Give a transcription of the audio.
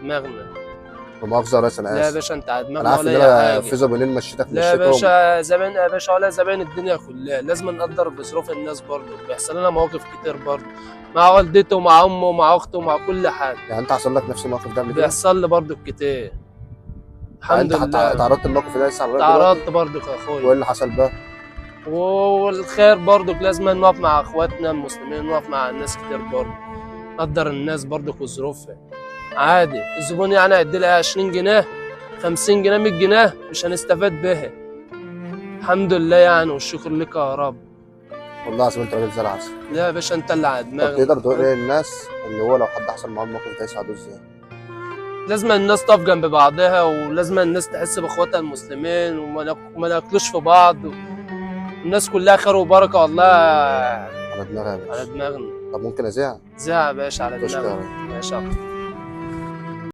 دماغنا. لا مؤاخذة يا ريس انا لا يا اسف. باشا انت على انا دماغنا عارف ان ولا اي انا حاجه. في زبونين مشيتك لا يا مشيتهم. باشا زمان يا باشا ولا زمان الدنيا كلها لازم نقدر بظروف الناس برضه. بيحصل لنا مواقف كتير برضه مع والدته ومع امه ومع اخته ومع كل حاجه. يعني انت حصل لك نفس الموقف ده قبل كده؟ بيحصل لي برضه كتير. يعني الحمد انت لله. تعرضت للموقف ده لسه لغايه دلوقتي؟ تعرضت برضه يا وايه اخويا. اللي حصل بقى؟ والخير برضه لازم نقف مع اخواتنا المسلمين نقف مع الناس كتير برضه. نقدر الناس برضه وظروفها. عادي الزبون يعني هيدي لها 20 جنيه 50 جنيه 100 جنيه مش هنستفاد بها. الحمد لله يعني والشكر لك يا رب. والله العظيم انت راجل زي العسل. لا يا باشا انت اللي على طب دماغنا. تقدر تقول ايه للناس ان هو لو حد حصل معاه الموقف ده يساعدوه ازاي؟ لازم الناس تقف جنب بعضها ولازم الناس تحس باخواتها المسلمين وما ناكلوش في بعض. الناس كلها خير وبركه والله. على دماغي يا على باشا. دماغنا. طب ممكن ازيع؟ زي يا باشا على تشكر. دماغنا. ماشي.